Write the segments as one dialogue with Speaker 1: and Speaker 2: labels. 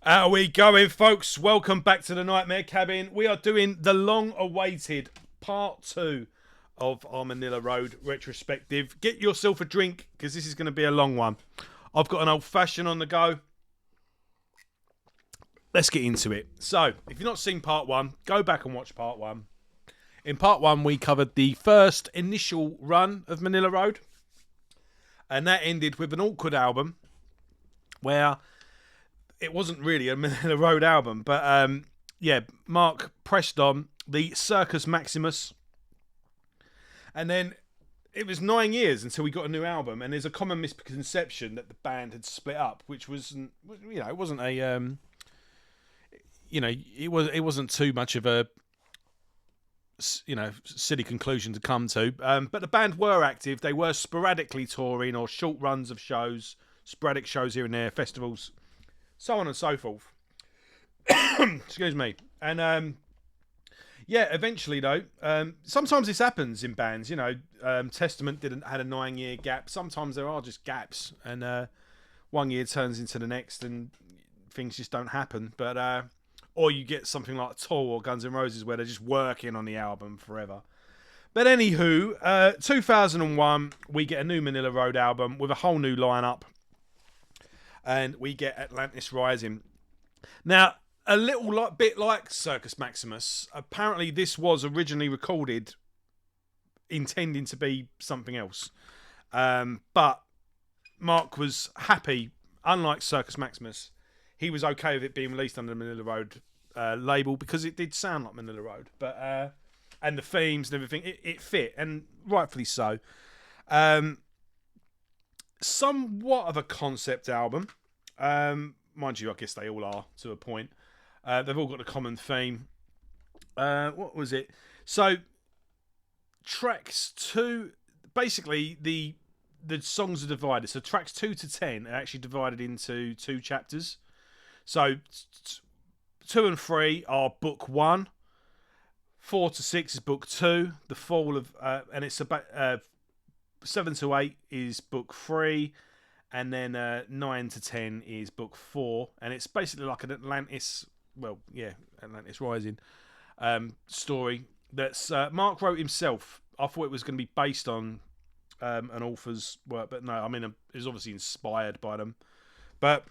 Speaker 1: How are we going, folks? Welcome back to the Nightmare Cabin. We are doing the long-awaited part 2 of our Manilla Road retrospective. Get yourself a drink, because this is going to be a long one. I've got an old-fashioned on the go. Let's get into it. So, if you've not seen part 1, go back and watch part 1. In part 1, we covered the first initial run of Manilla Road. And that ended with an awkward album where it wasn't really a Manilla Road album, but Mark pressed on the Circus Maximus, and then it was 9 years until we got a new album. And there's a common misconception that the band had split up, which wasn't, it wasn't a, it wasn't too much of a, silly conclusion to come to. But the band were active. They were sporadically touring or short runs of shows, sporadic shows here and there, festivals, so on and so forth. Excuse me. And eventually though, sometimes this happens in bands. Testament had a 9-year gap. Sometimes there are just gaps, and 1 year turns into the next, and things just don't happen. But or you get something like Tool or Guns N' Roses where they're just working on the album forever. But anywho, 2001, we get a new Manilla Road album with a whole new lineup. And we get Atlantis Rising. Now, a little bit like Circus Maximus, apparently this was originally recorded intending to be something else. But Mark was happy, unlike Circus Maximus, he was okay with it being released under the Manilla Road label because it did sound like Manilla Road. But and the themes and everything, it fit, and rightfully so. Somewhat of a concept album. Mind you, I guess they all are to a point. They've all got a common theme. What was it? So, tracks 2... Basically, the songs are divided. So, tracks 2 to 10 are actually divided into 2 chapters. So, 2 and 3 are book 1. 4 to 6 is book 2. The fall of... and it's about... 7 to 8 is book 3, and then 9 to 10 is book 4, and it's basically like an Atlantis Rising story that's Mark wrote himself. I thought it was going to be based on an author's work, but no, I mean, it was obviously inspired by them. But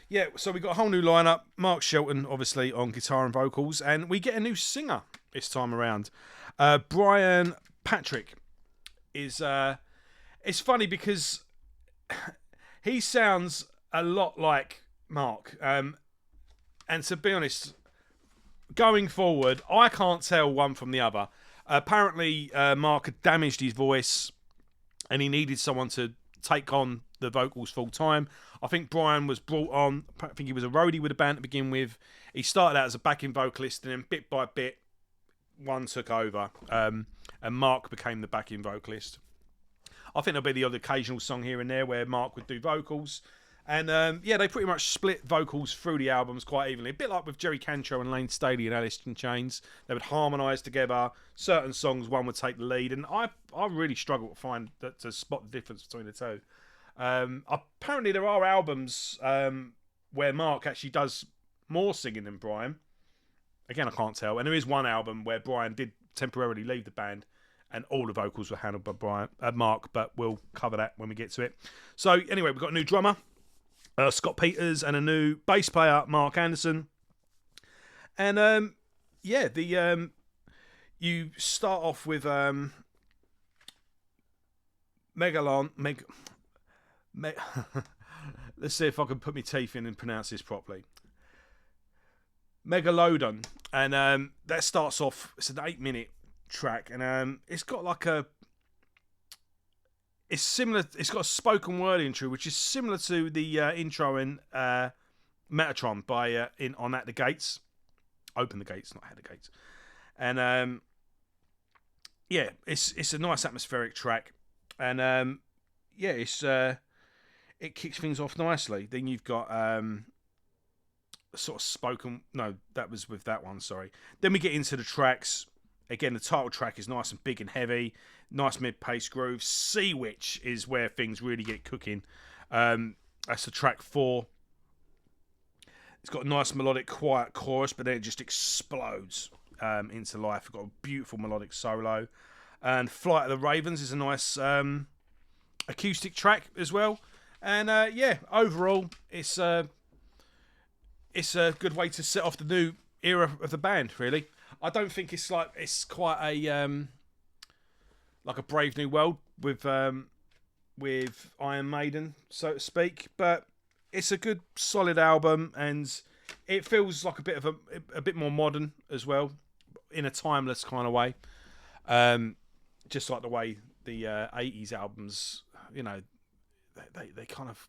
Speaker 1: yeah, so we got a whole new lineup. Mark Shelton, obviously, on guitar and vocals, and we get a new singer this time around. Brian Patrick is it's funny because he sounds a lot like Mark, and to be honest, going forward, I can't tell one from the other. Apparently, Mark had damaged his voice, and he needed someone to take on the vocals full time. I think Brian was brought on. I think he was a roadie with the band to begin with. He started out as a backing vocalist, and then bit by bit, one took over, and Mark became the backing vocalist. I think there'll be the odd occasional song here and there where Mark would do vocals. And they pretty much split vocals through the albums quite evenly. A bit like with Jerry Cantrell and Lane Staley and Alice in Chains. They would harmonise together. Certain songs, one would take the lead. And I really struggle to find to spot the difference between the two. Apparently there are albums where Mark actually does more singing than Brian. Again, I can't tell. And there is one album where Brian did temporarily leave the band, and all the vocals were handled by Mark, but we'll cover that when we get to it. So anyway, we've got a new drummer, Scott Peters, and a new bass player, Mark Anderson. And you start off with let's see if I can put my teeth in and pronounce this properly. Megalodon, and that starts off. It's an 8-minute track, and it's got like it's similar. It's got a spoken word intro, which is similar to the intro in Metatron by on At the Gates. Open the Gates, not At the Gates. And it's a nice atmospheric track, and it kicks things off nicely. Then you've got sort of spoken. No, that was with that one. Sorry. Then we get into the tracks. Again, the title track is nice and big and heavy. Nice mid-pace groove. Sea Witch is where things really get cooking. That's the track 4. It's got a nice melodic, quiet chorus, but then it just explodes into life. It's got a beautiful melodic solo. And Flight of the Ravens is a nice acoustic track as well. And yeah, overall, it's a good way to set off the new era of the band. Really, I don't think it's quite a like a Brave New World with Iron Maiden, so to speak. But it's a good, solid album, and it feels like a bit more modern as well, in a timeless kind of way. Just like the way the 80s albums, you know, they kind of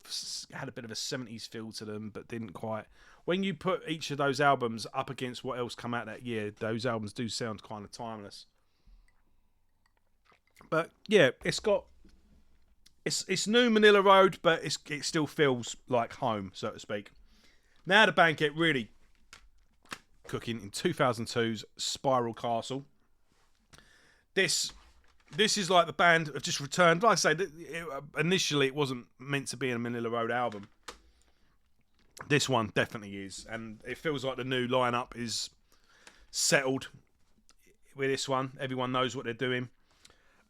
Speaker 1: had a bit of a 70s feel to them, but didn't quite. When you put each of those albums up against what else come out that year, those albums do sound kind of timeless. But yeah, it's new Manilla Road, but it still feels like home, so to speak. Now the band get really cooking in 2002's Spiral Castle. This is like the band have just returned. Like I say, initially it wasn't meant to be a Manilla Road album. This one definitely is, and it feels like the new lineup is settled with this one. Everyone knows what they're doing.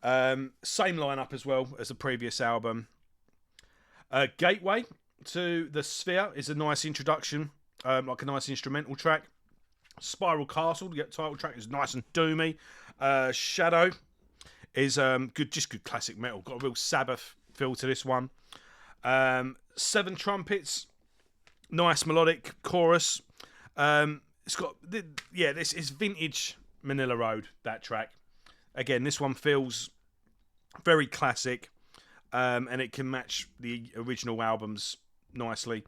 Speaker 1: Same lineup as well as the previous album. Gateway to the Sphere is a nice introduction, like a nice instrumental track. Spiral Castle, the title track, is nice and doomy. Shadow is good, just good classic metal. Got a real Sabbath feel to this one. Seven Trumpets, nice melodic chorus. It's got this is vintage Manilla Road, that track. Again, this one feels very classic, and it can match the original albums nicely.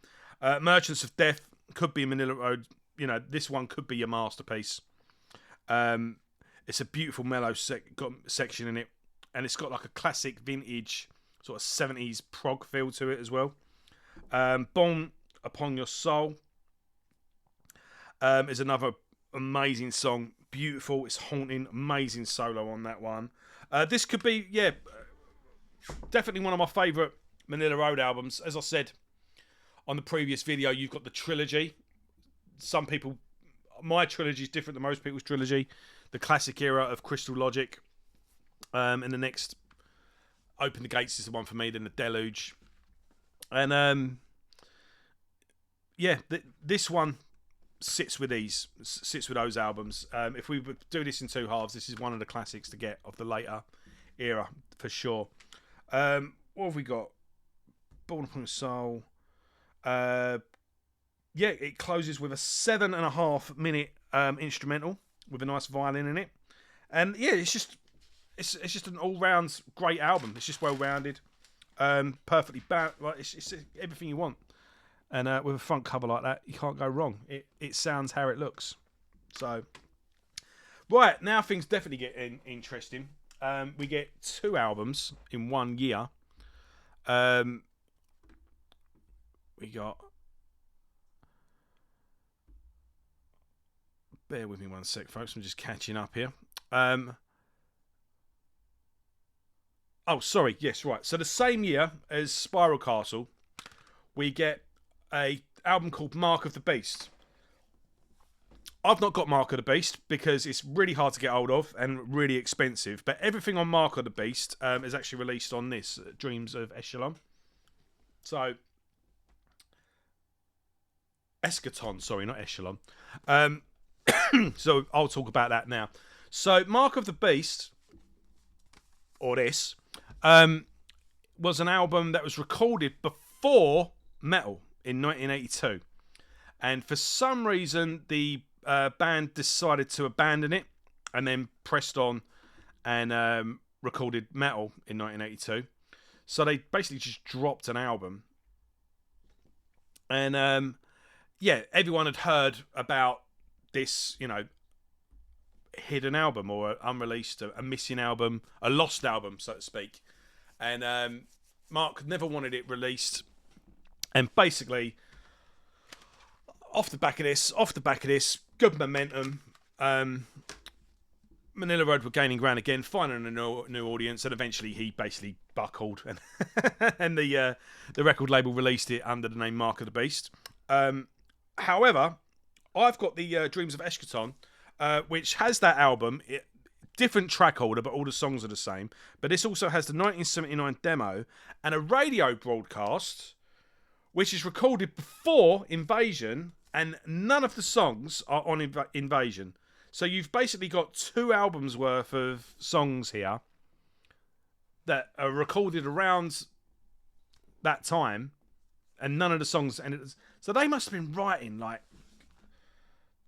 Speaker 1: Merchants of Death could be Manilla Road. You know, this one could be your masterpiece. It's a beautiful mellow section in it, and it's got like a classic vintage sort of 70s prog feel to it as well. Born Upon Your Soul is another amazing song. Beautiful, it's haunting, amazing solo on that one. This could be, definitely one of my favourite Manilla Road albums. As I said on the previous video, you've got the trilogy. Some people, my trilogy is different than most people's trilogy. The classic era of Crystal Logic, and the next Open the Gates is the one for me. Then the Deluge, and this one sits with those albums. If we would do this in two halves, this is one of the classics to get of the later era for sure. What have we got? Born Upon a Soul. It closes with a 7.5 minute instrumental with a nice violin in it, and it's just an all round great album. It's just well rounded, perfectly balanced. Like it's everything you want. And with a front cover like that, you can't go wrong. It sounds how it looks. So, right, now things definitely get interesting. We get two albums in 1 year. We got... Bear with me one sec, folks. I'm just catching up here. Sorry. Yes, right. So the same year as Spiral Castle, we get a album called Mark of the Beast. I've not got Mark of the Beast because it's really hard to get hold of and really expensive, but everything on Mark of the Beast is actually released on this Dreams of Echelon. So Eschaton, sorry, not Echelon. So I'll talk about that now. So Mark of the Beast, or this, was an album that was recorded before Metal in 1982, and for some reason the band decided to abandon it and then pressed on and recorded Metal in 1982. So they basically just dropped an album, and everyone had heard about this, hidden album or unreleased, a missing album, a lost album, so to speak. And Mark never wanted it released. And basically, off the back of this, good momentum. Manilla Road were gaining ground again, finding a new audience, and eventually he basically buckled, and the record label released it under the name Mark of the Beast. However, I've got the Dreams of Eschaton, which has that album. Different track order, but all the songs are the same. But this also has the 1979 demo and a radio broadcast, which is recorded before Invasion, and none of the songs are on Invasion. So you've basically got 2 albums worth of songs here that are recorded around that time, and none of the songs. So they must have been writing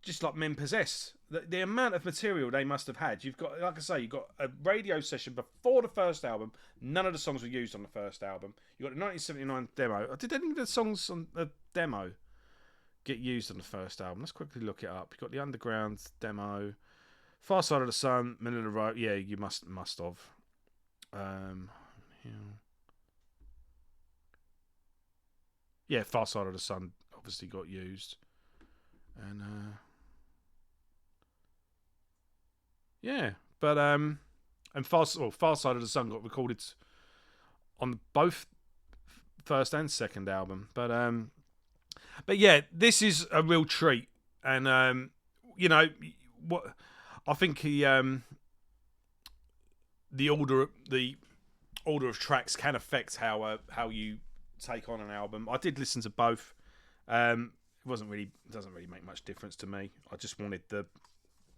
Speaker 1: just like men possessed. The amount of material they must have had. You've got, like I say, you've got a radio session before the first album. None of the songs were used on the first album. You got the 1979 demo. Did any of the songs on the demo get used on the first album? Let's quickly look it up. You got the Underground demo, Far Side of the Sun, Manilla Road. Yeah, you must have. Yeah, Far Side of the Sun obviously got used, and yeah, but and Far Side of the Sun got recorded on both first and second album, but yeah, this is a real treat, and you know what I think the order of tracks can affect how you take on an album. I did listen to both. It doesn't really make much difference to me. I just wanted the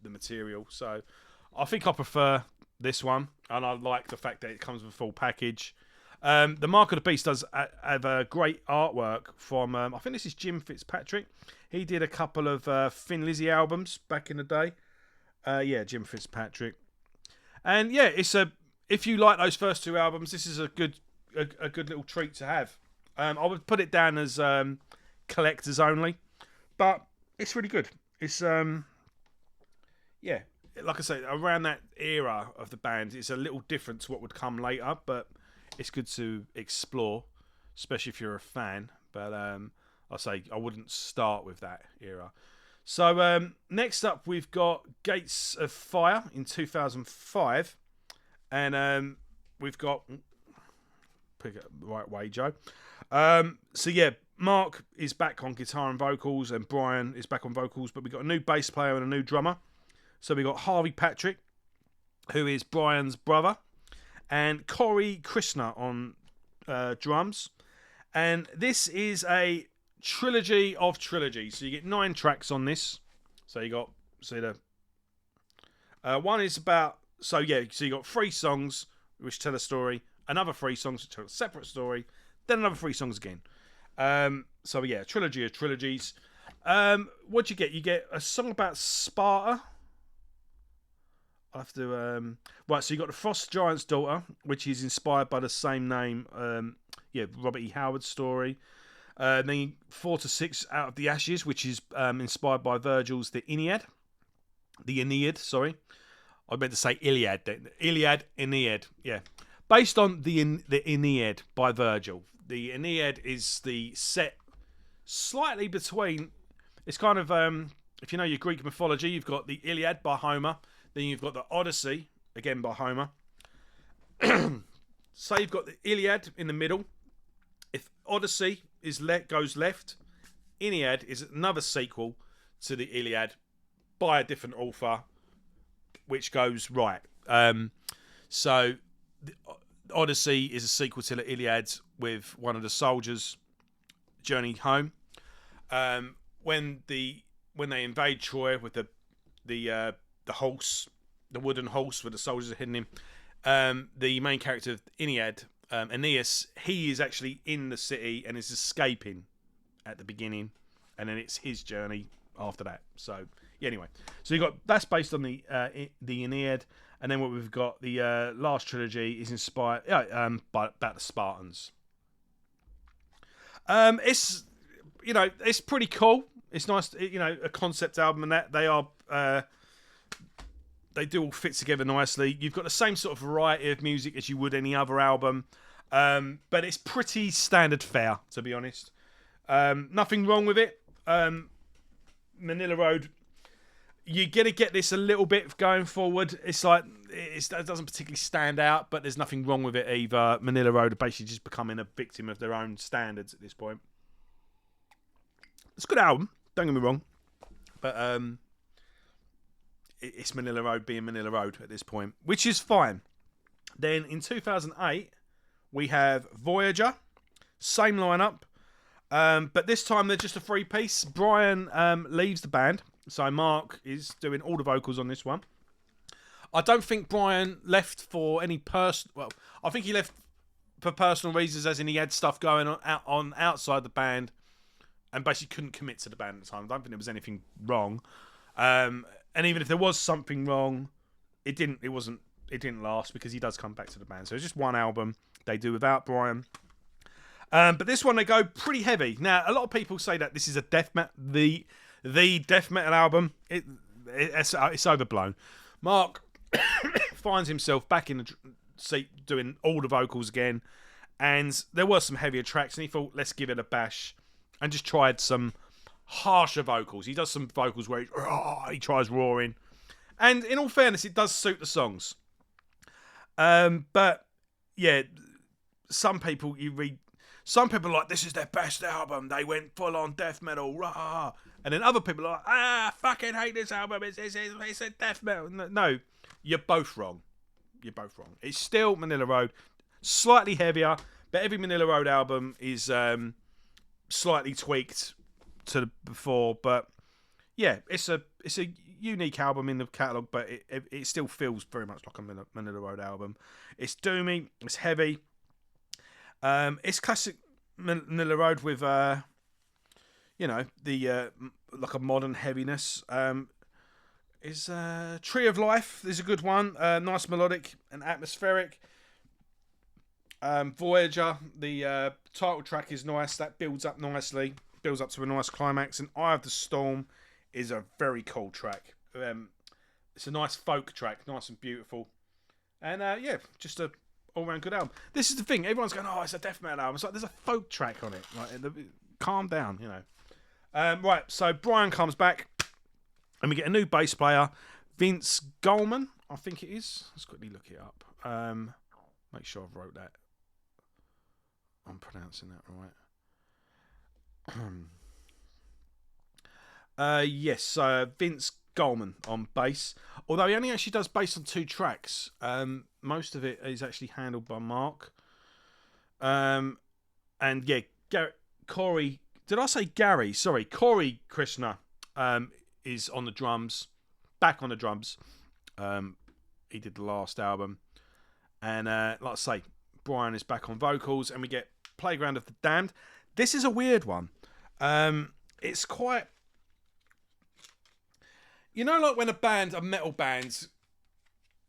Speaker 1: material, so I think I prefer this one, and I like the fact that it comes with a full package. The Mark of the Beast does have a great artwork from I think this is Jim Fitzpatrick. He did a couple of Thin Lizzy albums back in the day. Yeah, Jim Fitzpatrick, and yeah, if you like those first 2 albums, this is a good little treat to have. I would put it down as collectors only, but it's really good. It's yeah, like I say, around that era of the band, it's a little different to what would come later, but it's good to explore, especially if you're a fan. But I say I wouldn't start with that era. So next up, we've got Gates of Fire in 2005, and we've got pick it the right way, Joe. So yeah, Mark is back on guitar and vocals, and Brian is back on vocals, but we got a new bass player and a new drummer. So we got Harvey Patrick, who is Brian's brother, and Corey Krishna on drums. And this is a trilogy of trilogies. So you get 9 tracks on this. So you got one is about so you got 3 songs which tell a story, another 3 songs which tell a separate story, then another 3 songs again. So yeah, trilogy of trilogies. What do you get? You get a song about Sparta. I have to right. So you got the Frost Giant's Daughter, which is inspired by the same name. Robert E. Howard's story. Then 4 to 6 Out of the Ashes, which is inspired by Virgil's The Aeneid. The Aeneid, sorry. I meant to say Iliad. Iliad, Aeneid. Yeah, based on the Aeneid by Virgil. The Aeneid is the set slightly between. It's kind of if you know your Greek mythology, you've got the Iliad by Homer. Then you've got the Odyssey, again by Homer. So you've got the Iliad in the middle. If Odyssey goes left, Aeneid is another sequel to the Iliad by a different author, which goes right. So the Odyssey is a sequel to the Iliad with one of the soldiers journeying home. When they invade Troy with the horse, the wooden horse where the soldiers are hidden in. The main character of Aeneid, Aeneas, he is actually in the city and is escaping at the beginning, and then it's his journey after that. So yeah, anyway, so you got that's based on the Aeneid, and then what we've got the last trilogy is inspired about the Spartans. It's it's pretty cool. It's nice, a concept album, and that they do all fit together nicely. You've got the same sort of variety of music as you would any other album, but it's pretty standard fare, to be honest. Nothing wrong with it. Manilla Road, you're going to get this a little bit going forward. It's like, it doesn't particularly stand out, but there's nothing wrong with it either. Manilla Road are basically just becoming a victim of their own standards at this point. It's a good album. Don't get me wrong, but it's Manilla Road being Manilla Road at this point, which is fine. Then in 2008, we have Voyager, same lineup, but this time they're just a three-piece. Brian leaves the band, so Mark is doing all the vocals on this one. I don't think Brian left for any well, I think he left for personal reasons, as in he had stuff going on outside the band, and basically couldn't commit to the band at the time. I don't think there was anything wrong, and even if there was something wrong, it didn't last because he does come back to the band. So it's just one album they do without Brian. But this one they go pretty heavy. Now a lot of people say that this is a death metal, the death metal album. It's overblown. Mark finds himself back in the seat doing all the vocals again, and there were some heavier tracks, and he thought, let's give it a bash, and just tried some harsher vocals. He does some vocals where he tries roaring, and in all fairness, it does suit the songs. But yeah, some people are like, this is their best album. They went full on death metal, rah. And then other people are like, fucking hate this album. It's a death metal. No, you're both wrong. It's still Manilla Road, slightly heavier, but every Manilla Road album is slightly tweaked to the before. But yeah, it's a unique album in the catalogue, but it still feels very much like a Manilla Road album. It's doomy, it's heavy. It's classic Manilla Road with like a modern heaviness. Is Tree of Life is a good one. Nice melodic and atmospheric. Voyager, the title track is nice. That builds up nicely. Builds up to a nice climax. And Eye of the Storm is a very cool track. It's a nice folk track. Nice and beautiful. And just a all-round good album. This is the thing. Everyone's going, it's a death metal album. It's like, there's a folk track on it. Like, calm down, you know. Right, so Brian comes back. And we get a new bass player, Vince Goldman, I think it is. Let's quickly look it up. Make sure I've wrote that. I'm pronouncing that right. Yes, Vince Goldman on bass. Although he only actually does bass on 2 tracks. Most of it is actually handled by Mark. And yeah, Corey. Did I say Gary? Sorry, Corey Krishna. Is on the drums, back on the drums. He did the last album, and like I say, Brian is back on vocals, and we get Playground of the Damned. This is a weird one. It's quite, like when a metal band,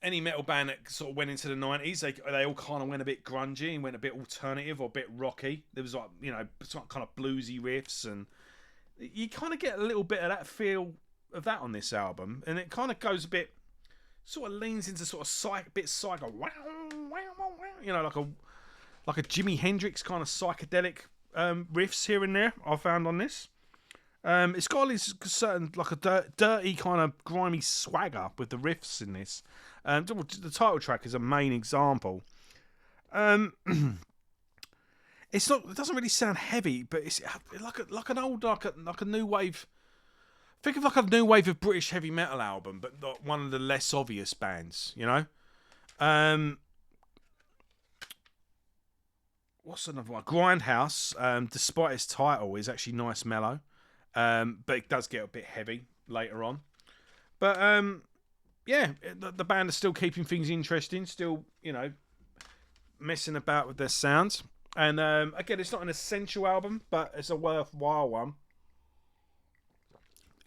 Speaker 1: any metal band that sort of went into the 90s, they all kind of went a bit grungy and went a bit alternative or a bit rocky. There was some kind of bluesy riffs, and you kind of get a little bit of that feel of that on this album, and it kind of goes a bit, sort of leans into sort of bit psycho, like a Jimi Hendrix kind of psychedelic riffs here and there I found on this. It's got this certain like a dirty kind of grimy swagger with the riffs in this. The title track is a main example. It's not. It doesn't really sound heavy, but it's like an old like a new wave. Think of like a new wave of British heavy metal album, but not one of the less obvious bands. What's another one? Grindhouse. Despite its title, is actually nice mellow, but it does get a bit heavy later on. But the band is still keeping things interesting. Still, messing about with their sounds. And again, it's not an essential album, but it's a worthwhile one.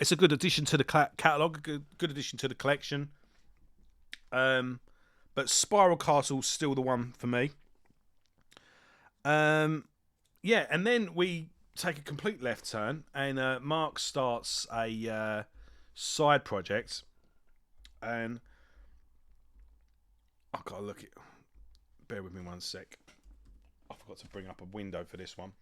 Speaker 1: It's a good addition to the catalogue, a good addition to the collection. But Spiral Castle's still the one for me. And then we take a complete left turn, and Mark starts a side project. And I've got to look at. Bear with me one sec. I forgot to bring up a window for this one.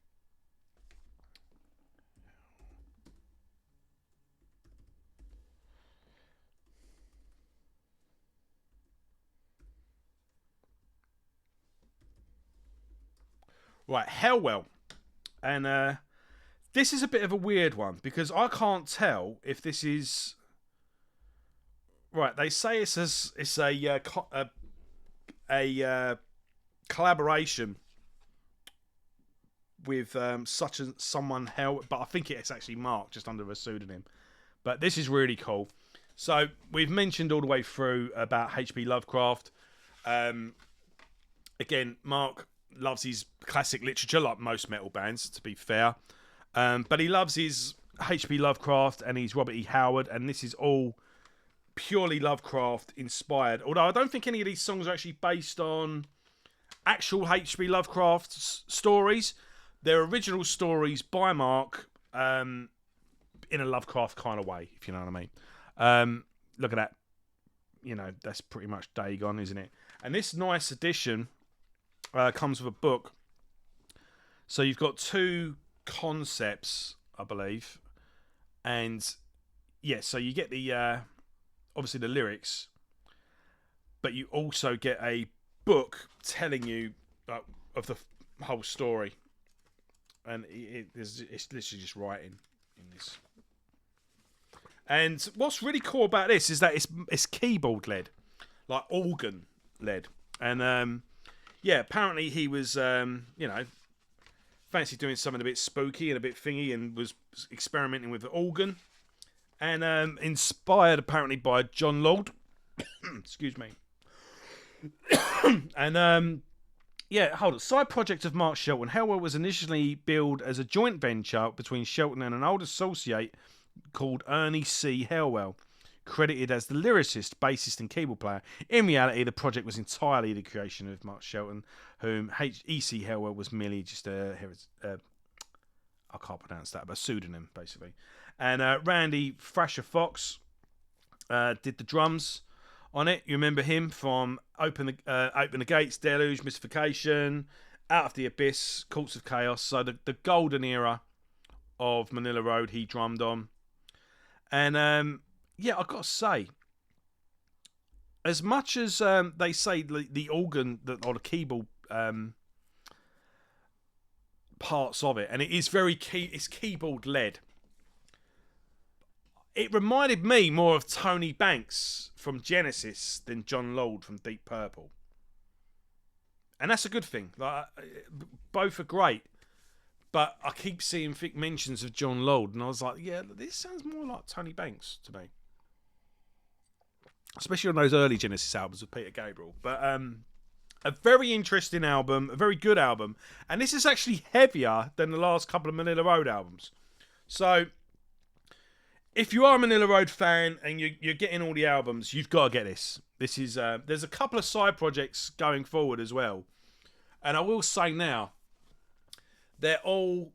Speaker 1: Right, Hellwell. And This is a bit of a weird one because I can't tell if this is right. They say it's a collaboration with such as someone hell, but I think it's actually Mark just under a pseudonym. But this is really cool. So we've mentioned all the way through about H.P. Lovecraft. Again, Mark loves his classic literature, like most metal bands, to be fair. But he loves his H.P. Lovecraft and his Robert E. Howard, and this is all purely Lovecraft inspired. Although I don't think any of these songs are actually based on actual H.P. Lovecraft stories. They're original stories by Mark in a Lovecraft kind of way, if you know what I mean. Look at that. You know, that's pretty much Dagon, isn't it? And this nice edition comes with a book. So you've got two concepts, I believe. And, yeah, so you get the, obviously the lyrics. But you also get a book telling you of the whole story. And it's literally just writing in this. And what's really cool about this is that it's keyboard led, like organ led. And yeah, apparently he was fancy doing something a bit spooky and a bit thingy, and was experimenting with the organ. And inspired apparently by John Lord. Excuse me. And yeah, hold on. Side project of Mark Shelton. Hellwell was initially billed as a joint venture between Shelton and an old associate called Ernie C. Hellwell, credited as the lyricist, bassist, and keyboard player. In reality, the project was entirely the creation of Mark Shelton, whom E.C. Hellwell was merely just I can't pronounce that, but a pseudonym, basically. And Randy Thrasher Fox did the drums on it. You remember him from Open the Gates, Deluge, Mystification, Out of the Abyss, Courts of Chaos. So the golden era of Manilla Road he drummed on. And yeah, I've got to say, as much as they say the organ or the keyboard parts of it, and it is it's keyboard led. It reminded me more of Tony Banks from Genesis than John Lord from Deep Purple, and that's a good thing. Like, both are great. But I keep seeing thick mentions of John Lord, and I was like, yeah, this sounds more like Tony Banks to me. Especially on those early Genesis albums with Peter Gabriel. But a very interesting album, a very good album. And this is actually heavier than the last couple of Manilla Road albums. So, if you are a Manilla Road fan and you're getting all the albums, you've got to get this. This is there's a couple of side projects going forward as well. And I will say now, they're all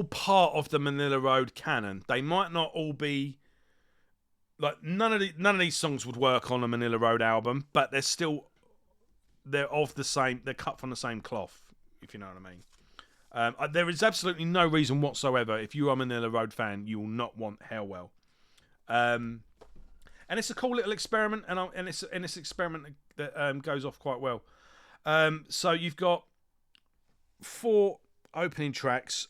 Speaker 1: part of the Manilla Road canon. They might not all be like none of these songs would work on a Manilla Road album, but they're of the same. They're cut from the same cloth, if you know what I mean. There is absolutely no reason whatsoever, if you are a Manilla Road fan, you will not want Hellwell. And it's a cool little experiment, and it's an experiment that goes off quite well. So you've got 4 opening tracks.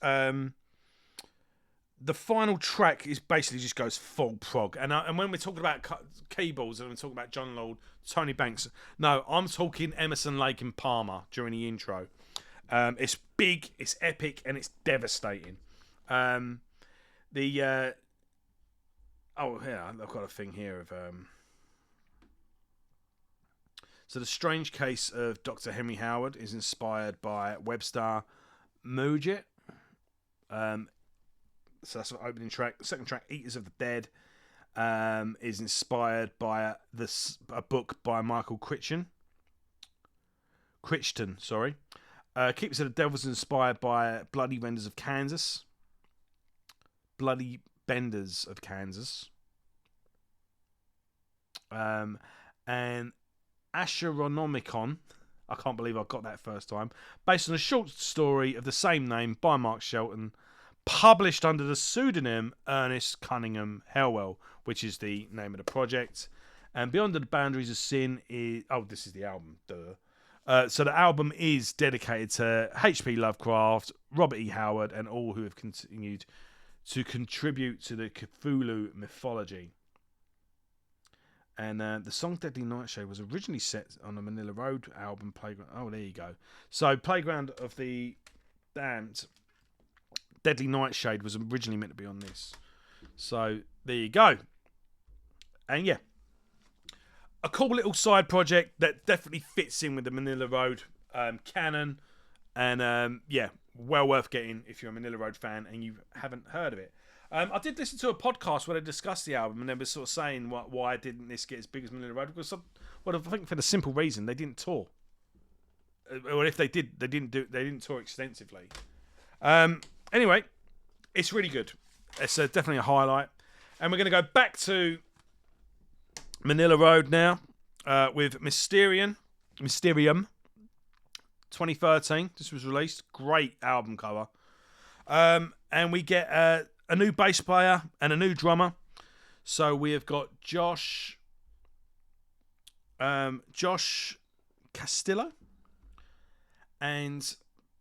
Speaker 1: The final track is basically just goes full prog, and when we're talking about keyboards and we're talking about John Lord, Tony Banks, no, I'm talking Emerson, Lake and Palmer during the intro. It's big, it's epic, and it's devastating. Oh yeah, I've got a thing here of so the strange case of Dr. Henry Howard is inspired by Webster Mudgett. So that's the opening track. The second track, Eaters of the Dead, is inspired by a book by Michael Crichton. Sorry. Keepers of the Devil is inspired by Bloody Benders of Kansas. And Asheronomicon, I can't believe I got that first time, based on a short story of the same name by Mark Shelton, published under the pseudonym Ernest Cunningham Hellwell, which is the name of the project. And Beyond the Boundaries of Sin is... Oh, this is the album, duh. So the album is dedicated to H.P. Lovecraft, Robert E. Howard, and all who have continued to contribute to the Cthulhu mythology. And the song Deadly Nightshade was originally set on the Manilla Road album Playground. Oh, there you go. So Playground of the Damned, Deadly Nightshade was originally meant to be on this. So there you go. And yeah, a cool little side project that definitely fits in with the Manilla Road canon. And yeah, well worth getting if you're a Manilla Road fan and you haven't heard of it. I did listen to a podcast where they discussed the album and they were sort of saying why didn't this get as big as Manilla Road? Because I think for the simple reason they didn't tour. Or if they did, they didn't tour extensively. Anyway, it's really good. It's definitely a highlight. And we're going to go back to Manilla Road now with Mysterium 2013. This was released. Great album cover. And we get a new bass player and a new drummer. So we have got Josh Castillo. And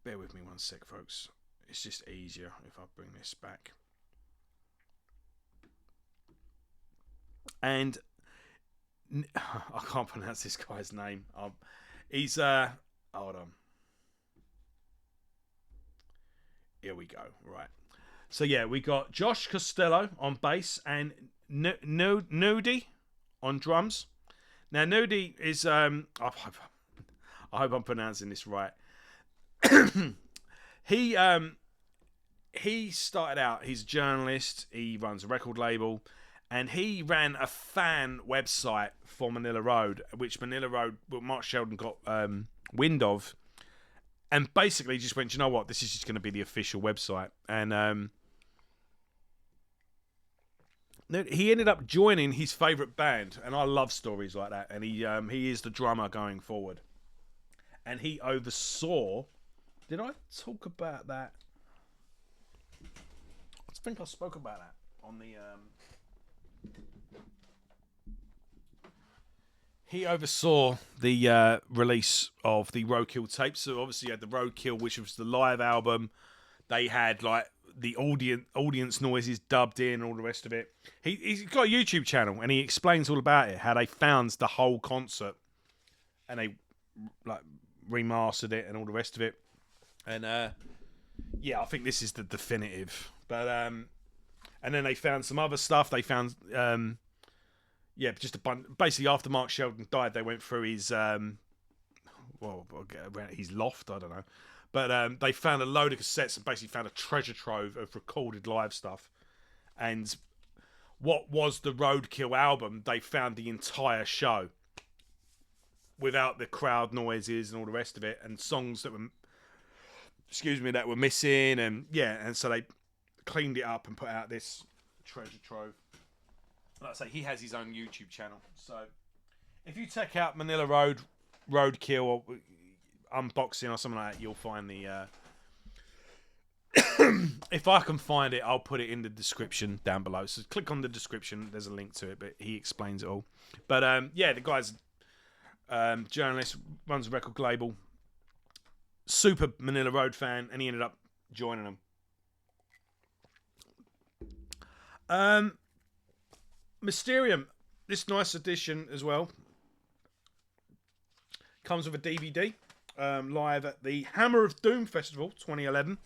Speaker 1: bear with me one sec, folks. It's just easier if I bring this back. And I can't pronounce this guy's name. He's hold on. Here we go. Right. So yeah, we got Josh Costello on bass and Nudi on drums. Now Nudi is I hope I'm pronouncing this right. He started out. He's a journalist. He runs a record label. And he ran a fan website for Manilla Road, which Mark Sheldon got wind of, and basically just went, you know what, this is just going to be the official website. And he ended up joining his favourite band, and I love stories like that. And he is the drummer going forward. And he oversaw. Did I talk about that? I think I spoke about that on the. He oversaw the release of the Roadkill tapes. So obviously you had the Roadkill, which was the live album. They had like the audience noises dubbed in and all the rest of it. He's got a YouTube channel and he explains all about it, how they found the whole concert and they like remastered it and all the rest of it. And yeah, I think this is the definitive. But and then they found some other stuff. They found yeah, just a bunch. Basically, after Mark Sheldon died, they went through his his loft. I don't know, but they found a load of cassettes and basically found a treasure trove of recorded live stuff. And what was the Roadkill album? They found the entire show without the crowd noises and all the rest of it, and songs that were missing, and yeah, and so they cleaned it up and put out this treasure trove. Like I say, he has his own YouTube channel. So if you check out Manilla Road, Roadkill, or unboxing or something like that, you'll find the. If I can find it, I'll put it in the description down below. So click on the description. There's a link to it, but he explains it all. But yeah, the guy's journalist, runs a record label, super Manilla Road fan, and he ended up joining them. Mysterium, this nice edition as well, comes with a DVD live at the Hammer of Doom Festival 2011.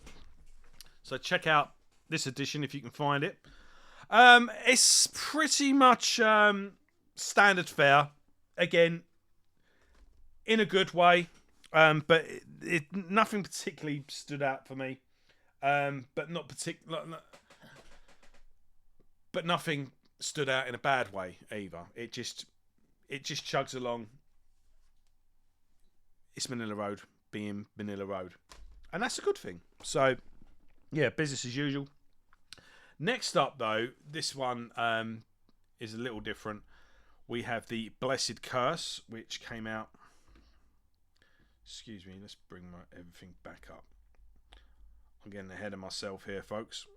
Speaker 1: So check out this edition if you can find it. It's pretty much standard fare, again, in a good way, but nothing particularly stood out for me, but nothing stood out in a bad way either. It just chugs along. It's Manilla Road being Manilla Road, and that's a good thing. So yeah, business as usual. Next up though, this one is a little different. We have the Blessed Curse, which came out. Excuse me, let's bring everything back up. I'm getting ahead of myself here, folks.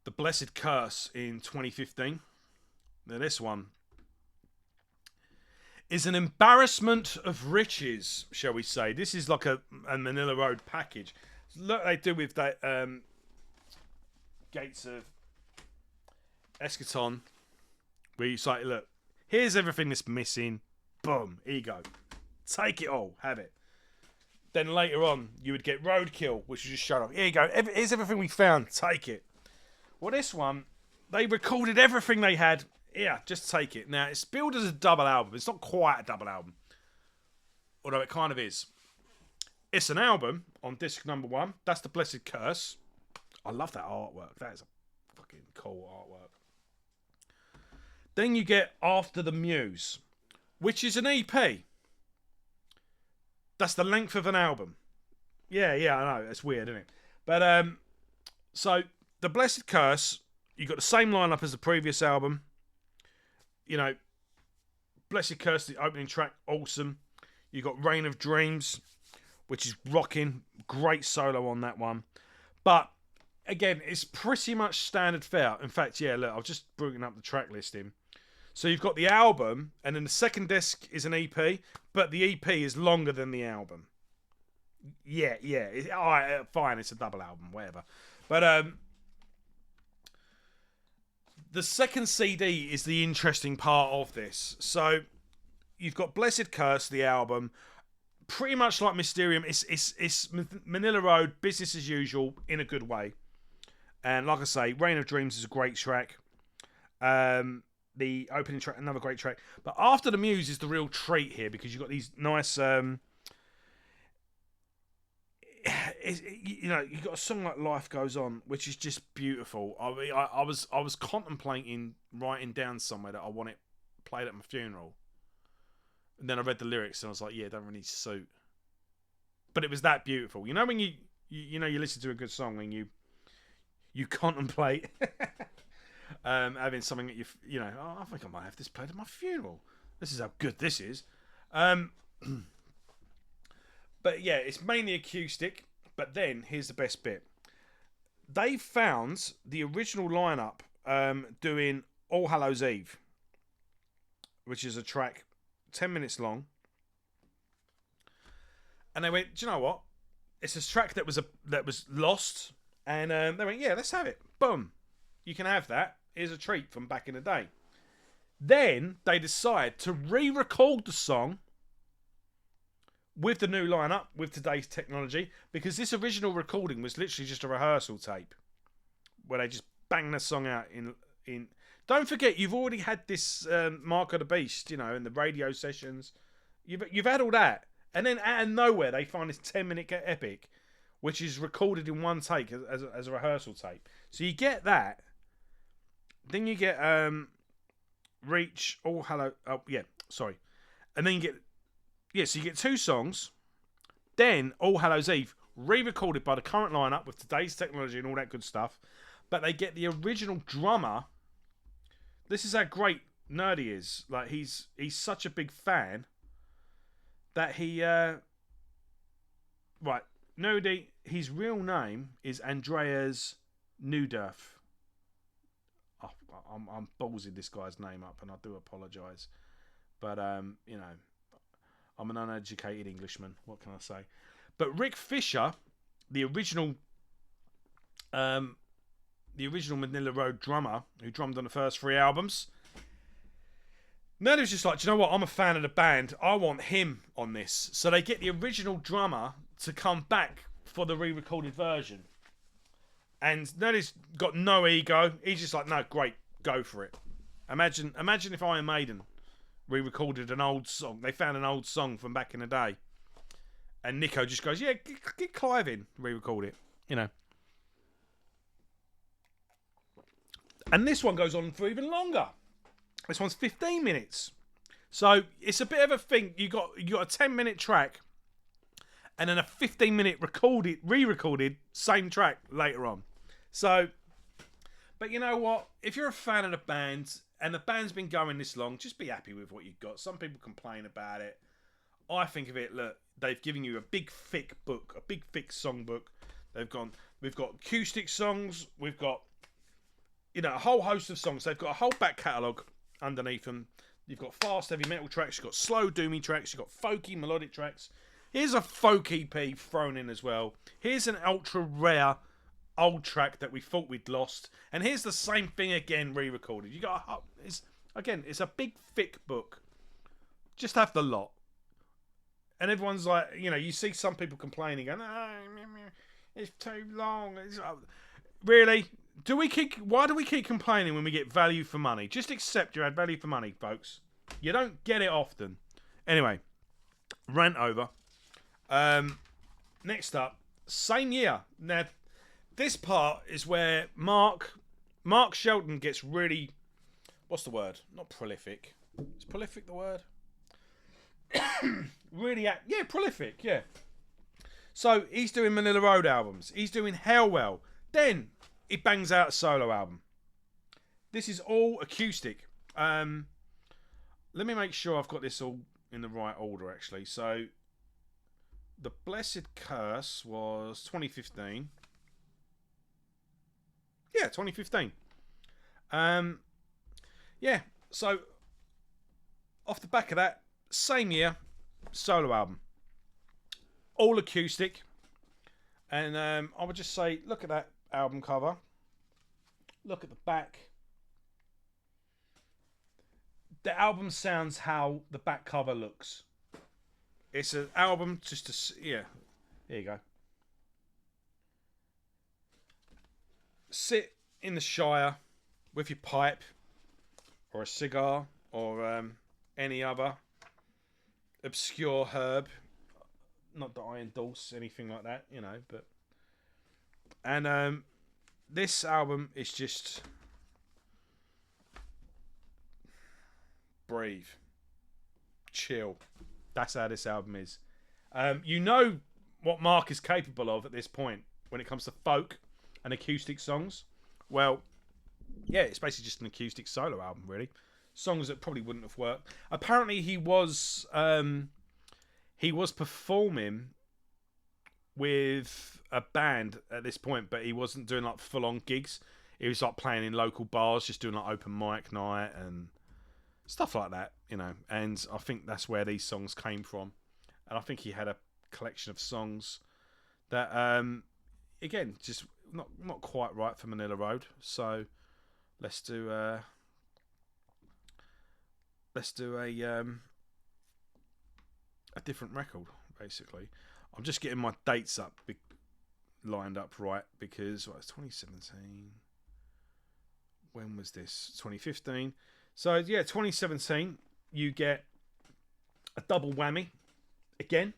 Speaker 1: The Blessed Curse in 2015. Now this one is an embarrassment of riches, shall we say. This is like a Manilla Road package. Look, they do with that Gates of Eschaton, where you say, look, here's everything that's missing. Boom, here you go. Take it all, have it. Then later on, you would get Roadkill, which was just shut off. Here you go, here's everything we found, take it. Well, this one, they recorded everything they had. Yeah, just take it. Now, it's billed as a double album. It's not quite a double album, although it kind of is. It's an album on disc number 1. That's The Blessed Curse. I love that artwork. That is a fucking cool artwork. Then you get After the Muse, which is an EP. That's the length of an album. Yeah, I know. It's weird, isn't it? But, so, The Blessed Curse, you got the same lineup as the previous album. You know, Blessed Curse, the opening track, awesome. You got Reign of Dreams, which is rocking. Great solo on that one. But, again, it's pretty much standard fare. In fact, yeah, look, I've just brought up the track listing. So you've got the album, and then the second disc is an EP, but the EP is longer than the album. Yeah. All right, fine, it's a double album, whatever. But the second CD is the interesting part of this. So you've got Blessed Curse, the album, pretty much like Mysterium. It's Manilla Road, business as usual, in a good way. And like I say, Reign of Dreams is a great track. The opening track, another great track. But After the Muse is the real treat here, because you've got these nice, you know, you've got a song like Life Goes On, which is just beautiful. I was contemplating writing down somewhere that I want it played at my funeral. And then I read the lyrics and I was like, yeah, don't really suit. But it was that beautiful. You know when you listen to a good song and you contemplate having something that you know, oh, I think I might have this played at my funeral. This is how good this is. But yeah, it's mainly acoustic. But then here's the best bit: they found the original lineup doing All Hallows Eve, which is a track 10 minutes long, and they went, do you know what? It's a track that was lost, and they went, yeah, let's have it. Boom, you can have that. Here's a treat from back in the day. Then they decide to re-record the song with the new lineup, with today's technology, because this original recording was literally just a rehearsal tape where they just bang the song out in. Don't forget, you've already had this Mark of the Beast, you know, in the radio sessions. You've had all that, and then out of nowhere they find this 10-minute epic, which is recorded in one take as a rehearsal tape. So you get that. Then you get Reach, All Hallow. Oh yeah, sorry. And then you get so you get 2 songs. Then All Hallows Eve, re-recorded by the current lineup with today's technology and all that good stuff. But they get the original drummer. This is how great Nerdy is. Like he's such a big fan that he right. Nerdy, his real name is Andreas Newdurf. I'm ballsing this guy's name up, and I do apologise. But you know, I'm an uneducated Englishman. What can I say? But Rick Fisher, the original Manilla Road drummer, who drummed on the first 3 albums, Nerdy was just like, do you know what? I'm a fan of the band. I want him on this. So they get the original drummer to come back for the re-recorded version. And Nerdy's got no ego. He's just like, no, great, go for it. Imagine if Iron Maiden re-recorded an old song. They found an old song from back in the day. And Nico just goes, yeah, get Clive in, re-record it. You know. And this one goes on for even longer. This one's 15 minutes. So it's a bit of a thing. You got a 10-minute track, and then a 15-minute re-recorded same track later on. So, but you know what? If you're a fan of the band and the band's been going this long, just be happy with what you've got. Some people complain about it. I think of it, look, they've given you a big thick book, a big thick song book. We've got acoustic songs, we've got, you know, a whole host of songs. They've got a whole back catalogue underneath them You've got fast heavy metal tracks, you've got slow doomy tracks, you've got folky melodic tracks. Here's a folk EP thrown in as well. Here's an ultra rare old track that we thought we'd lost, and here's the same thing again re-recorded. You got it's a big thick book. Just have the lot. And everyone's like, you see some people complaining, going, oh, it's too long. Really? Why do we keep complaining when we get value for money? Just accept you had value for money, folks. You don't get it often. Anyway, rant over. Next up, same year. Now, this part is where Mark Shelton gets really, what's the word? Not prolific. Is prolific the word? Prolific, yeah. So he's doing Manilla Road albums. He's doing Hellwell. Then he bangs out a solo album. This is all acoustic. Let me make sure I've got this all in the right order, actually. So The Blessed Curse was 2015. Yeah, 2015. So off the back of that, same year, solo album. All acoustic. And I would just say, look at that album cover. Look at the back. The album sounds how the back cover looks. It's an album just to... Yeah. There you go. Sit in the Shire with your pipe or a cigar or any other obscure herb. Not that I endorse anything like that, but... And this album is just... breathe. Chill. That's how this album is. You know what Mark is capable of at this point when it comes to folk and acoustic songs. Well, yeah, it's basically just an acoustic solo album, really. Songs that probably wouldn't have worked. Apparently, he was performing with a band at this point, but he wasn't doing like full-on gigs. He was like playing in local bars, just doing like open mic night and stuff like that, And I think that's where these songs came from. And I think he had a collection of songs that, again, just not quite right for Manilla Road. So let's do a different record, basically. I'm just getting my dates lined up right because it's 2017. When was this? 2015. So yeah, 2017. You get a double whammy again.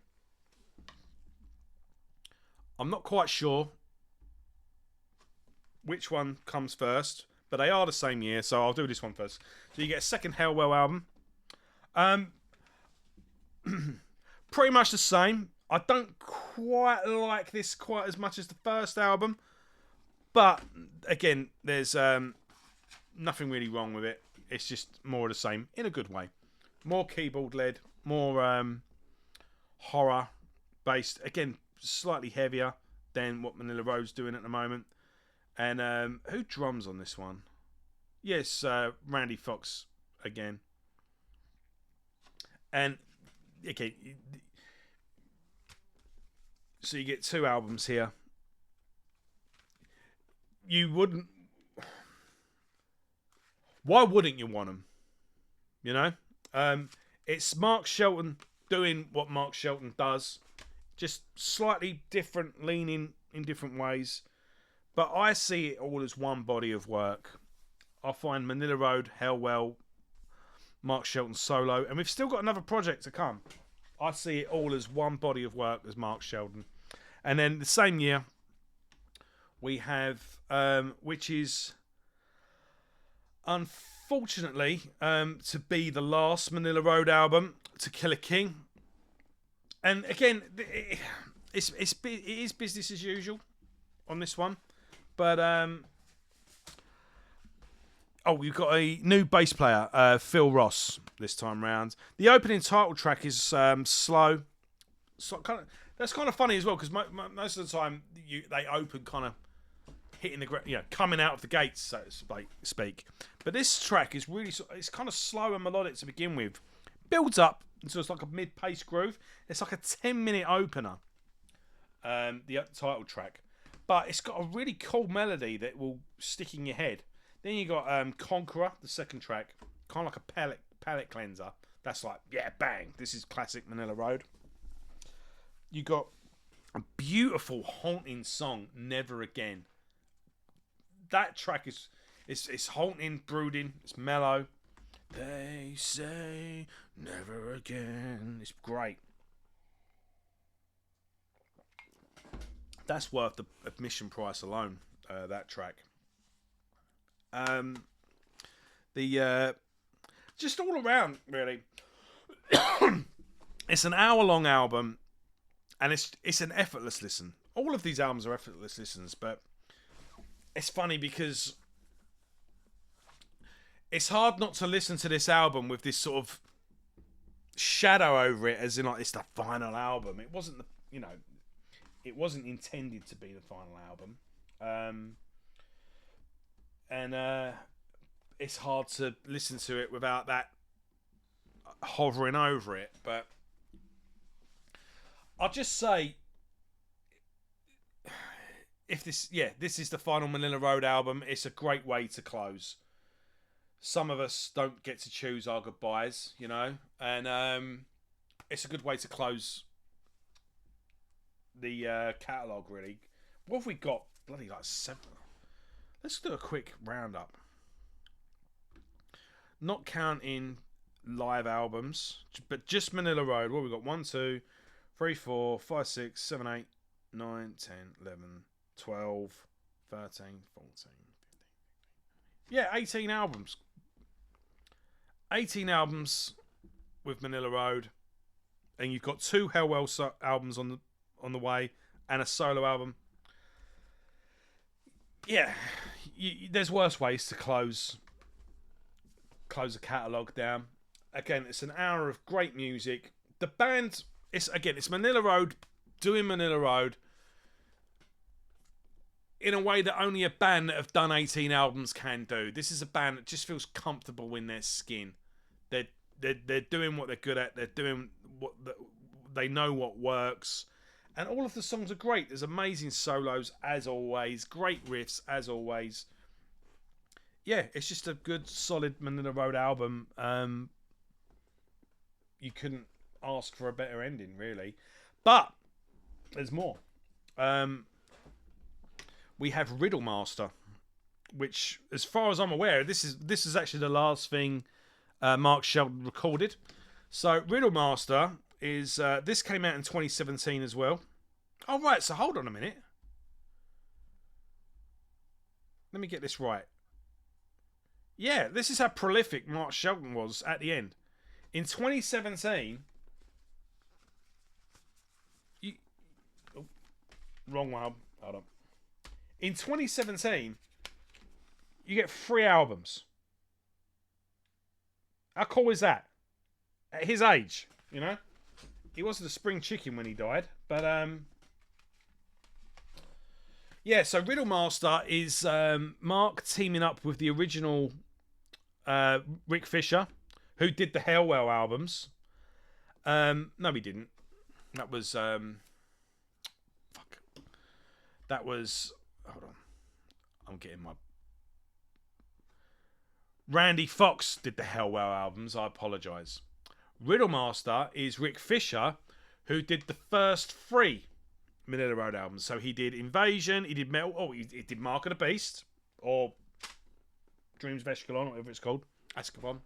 Speaker 1: I'm not quite sure which one comes first, but they are the same year, so I'll do this one first. So you get a second Hellwell album. Pretty much the same. I don't quite like this quite as much as the first album, but again, there's nothing really wrong with it. It's just more of the same in a good way. More keyboard led, more horror based. Again, slightly heavier than what Manilla Road's doing at the moment. And who drums on this one? Yes, Randy Fox again. And okay, so you get two albums here. You wouldn't. Why wouldn't you want them? It's Mark Shelton doing what Mark Shelton does, just slightly different, leaning in different ways. But I see it all as one body of work. I find Manilla Road, Hellwell, Mark Shelton solo, and we've still got another project to come. I see it all as one body of work as Mark Shelton. And then the same year, we have, which is unfortunately to be the last Manilla Road album, To Kill a King. And again, it is business as usual on this one. But, we've got a new bass player, Phil Ross, this time round. The opening title track is slow. So that's kind of funny as well, because most of the time they open kind of hitting the ground, coming out of the gates, so to speak. But this track is really, it's kind of slow and melodic to begin with. Builds up, so it's like a mid-paced groove. It's like a 10-minute opener, the title track. But it's got a really cool melody that will stick in your head. Then you got Conqueror, the second track, kind of like a palate cleanser. That's like, yeah, bang. This is classic Manilla Road. You got a beautiful haunting song, Never Again. That track is it's haunting, brooding, it's mellow. They say never again. It's great. That's worth the admission price alone. That track. Just all around, really. It's an hour-long album, and it's an effortless listen. All of these albums are effortless listens, but it's funny because it's hard not to listen to this album with this sort of shadow over it, as in like it's the final album. It wasn't it wasn't intended to be the final album, and it's hard to listen to it without that hovering over it. But I'll just say, if this is the final Manilla Road album, it's a great way to close. Some of us don't get to choose our goodbyes, and it's a good way to close the catalogue, really. What have we got? Bloody like 7. Let's do a quick roundup. Not counting live albums, but just Manilla Road. What have we got? 1, 2, 3, 4, 5, 6, 7, 8, 9, 10, 11, 12, 13, 14, 15. Yeah, 18 albums. 18 albums with Manilla Road, and you've got 2 Hellwell albums on the way, and a solo album. Yeah, there's worse ways to close a catalogue down. Again, it's an hour of great music. The band, it's Manilla Road doing Manilla Road in a way that only a band that have done 18 albums can do. This is a band that just feels comfortable in their skin. They're doing what they're good at. They're doing what they know what works, and all of the songs are great. There's amazing solos as always, great riffs as always. Yeah, it's just a good, solid Manilla Road album. You couldn't ask for a better ending, really. But there's more. We have Riddlemaster, which, as far as I'm aware, this is actually the last thing Mark Shelton recorded. So Riddlemaster is this came out in 2017 as well. Oh right, so hold on a minute. Let me get this right. Yeah, this is how prolific Mark Shelton was at the end. In 2017, wrong one. Hold on. In 2017, you get 3 albums. How cool is that? At his age, he wasn't a spring chicken when he died, but yeah. So Riddlemaster is Mark teaming up with the original Rick Fisher, who did the Hellwell albums. No, he didn't. That was That was. Hold on. I'm getting my. Randy Fox did the Hellwell albums. I apologise. Riddlemaster is Rick Fisher, who did the first 3 Manilla Road albums. So he did Invasion, he did Metal. Oh, he did Mark of the Beast, or Dreams of Escalon, whatever it's called. Escalon.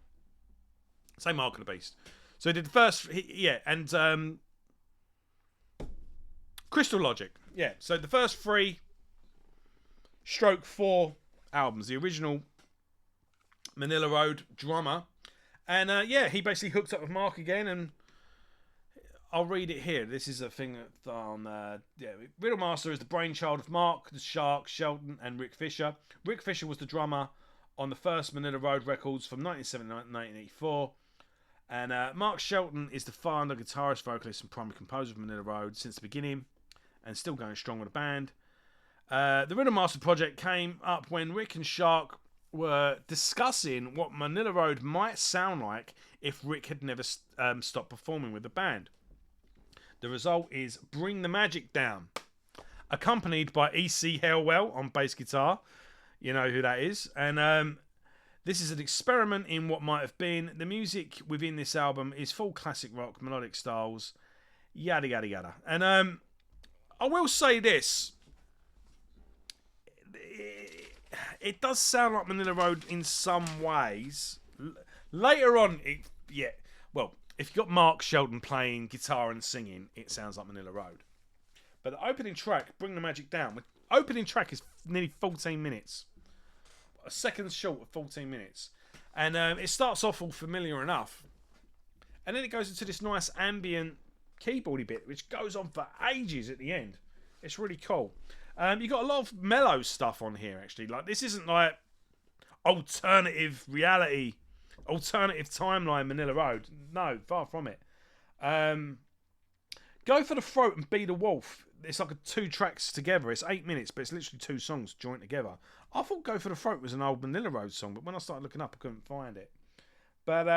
Speaker 1: Say Mark of the Beast. So he did the first. And Crystal Logic. Yeah. So the first 3 stroke 4 albums. The original Manilla Road drummer, and he basically hooked up with Mark again, and I'll read it here. This is a thing that's on Riddlemaster is the brainchild of Mark the Shark Shelton and Rick Fisher. Rick Fisher was the drummer on the first Manilla Road records from 1979 to 1984, and Mark Shelton is the founder, guitarist, vocalist and primary composer of Manilla Road since the beginning, and still going strong with the band. The Rhythm Master project came up when Rick and Shark were discussing what Manilla Road might sound like if Rick had never stopped performing with the band. The result is Bring the Magic Down, accompanied by E.C. Hellwell on bass guitar. You know who that is. And this is an experiment in what might have been. The music within this album is full classic rock, melodic styles, yada, yada, yada. And I will say this. It does sound like Manilla Road in some ways. Later on, well, if you've got Mark Shelton playing guitar and singing, it sounds like Manilla Road. But the opening track, Bring the Magic Down, the opening track is nearly 14 minutes. A second short of 14 minutes. And it starts off all familiar enough. And then it goes into this nice ambient keyboardy bit, which goes on for ages at the end. It's really cool. You've got a lot of mellow stuff on here, actually. Like, this isn't like alternative reality, alternative timeline Manilla Road. No, far from it. Go for the Throat and Be the Wolf. It's like 2 tracks together. It's 8 minutes, but it's literally 2 songs joined together. I thought Go for the Throat was an old Manilla Road song, but when I started looking up, I couldn't find it. But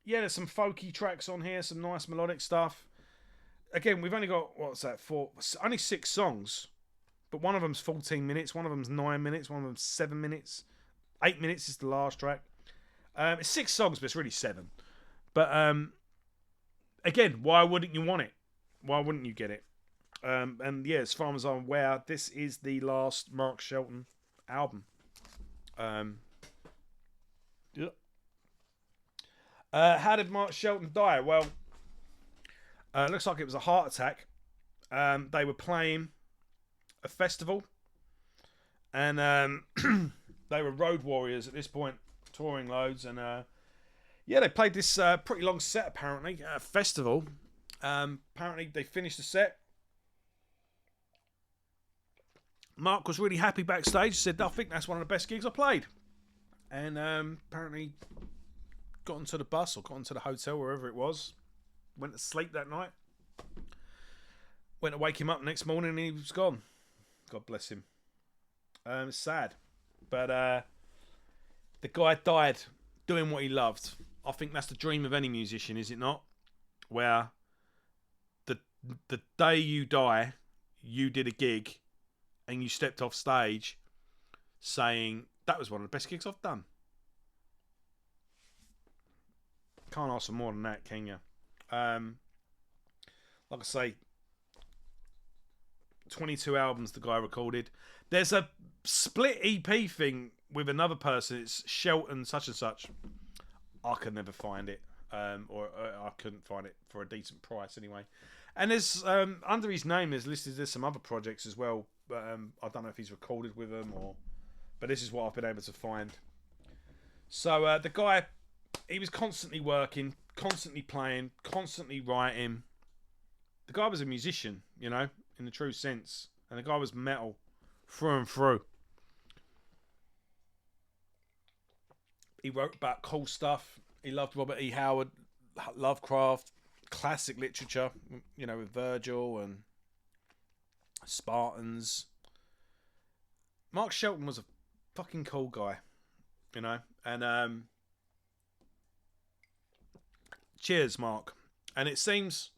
Speaker 1: yeah, there's some folky tracks on here, some nice melodic stuff. Again, we've only got, only 6 songs. But one of them's 14 minutes, one of them's 9 minutes, one of them's 7 minutes. 8 minutes is the last track. It's 6 songs, but it's really 7. But again, why wouldn't you want it? Why wouldn't you get it? And yeah, as far as I'm aware, this is the last Mark Shelton album. Yeah. How did Mark Shelton die? Well, it looks like it was a heart attack. They were playing a festival, and they were road warriors at this point, touring loads, and yeah, they played this pretty long set apparently at a festival. Apparently they finished the set. Mark was really happy backstage, said, I think that's one of the best gigs I played, and apparently got onto the bus or got onto the hotel, wherever it was, went to sleep that night, went to wake him up the next morning and he was gone. God bless him. It's sad. But the guy died doing what he loved. I think that's the dream of any musician, is it not? Where the day you die, you did a gig and you stepped off stage saying, that was one of the best gigs I've done. Can't ask for more than that, can you? Like I say, 22 albums the guy recorded. There's a split EP thing with another person. It's Shelton such and such. I could never find it, or I couldn't find it for a decent price anyway. And there's under his name there's some other projects as well, but I don't know if he's recorded with them but this is what I've been able to find. So the guy, he was constantly working, constantly playing, constantly writing. The guy was a musician, you know, in the true sense. And the guy was metal through and through. He wrote about cool stuff. He loved Robert E. Howard, Lovecraft, classic literature, you know, with Virgil and Spartans. Mark Shelton was a fucking cool guy, you know. And cheers, Mark. And it seems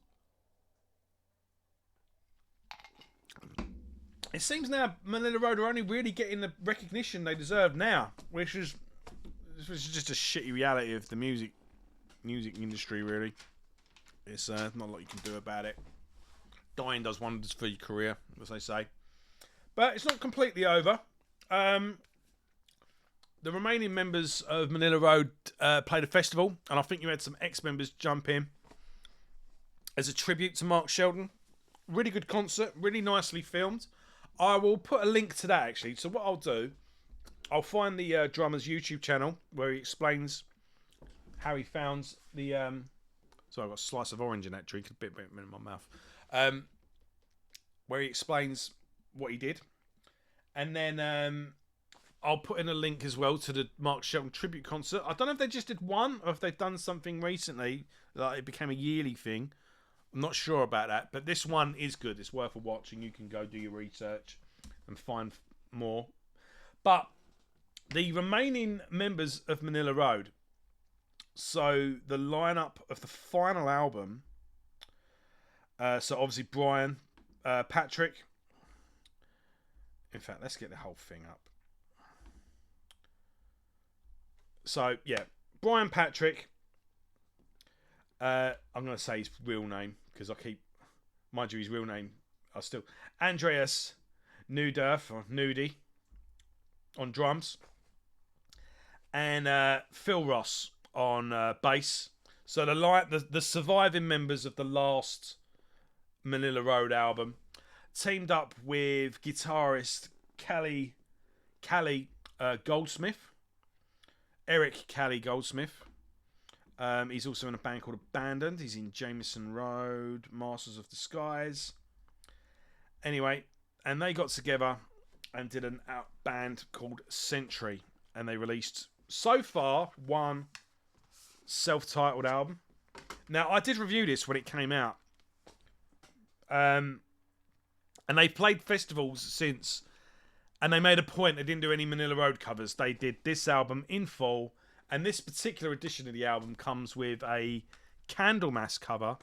Speaker 1: now Manilla Road are only really getting the recognition they deserve now, which is just a shitty reality of the music industry, really. It's not a lot you can do about it. Dying does wonders for your career, as they say. But it's not completely over. The remaining members of Manilla Road played a festival, and I think you had some ex-members jump in as a tribute to Mark Shelton. Really good concert, really nicely filmed. I will put a link to that, actually. So what I'll do, I'll find the drummer's YouTube channel where he explains how he found the... Sorry, I've got a slice of orange in that drink, a bit in my mouth. Where he explains what he did. And then I'll put in a link as well to the Mark Shelton tribute concert. I don't know if they just did one or if they've done something recently, like it became a yearly thing. I'm not sure about that, but this one is good. It's worth a watch, and you can go do your research. and find more. But the remaining members of Manilla Road, so the lineup of the final album, so obviously Brian, Patrick. In fact, let's get the whole thing up. So, yeah, Brian Patrick. I'm going to say his real name because I keep, mind you, his real name. I still Andreas Nudurf or Nudie on drums, and Phil Ross on bass. So the surviving members of the last Manilla Road album teamed up with guitarist Callie Goldsmith, Eric Callie Goldsmith. He's also in a band called Abandoned. He's in Jameson Road, Masters of the Skies. Anyway, and they got together and did a band called Century, and they released so far one self-titled album. Now, I did review this when it came out, and they've played festivals since, and they made a point they didn't do any Manilla Road covers. They did this album in full, and this particular edition of the album comes with a Candlemass cover,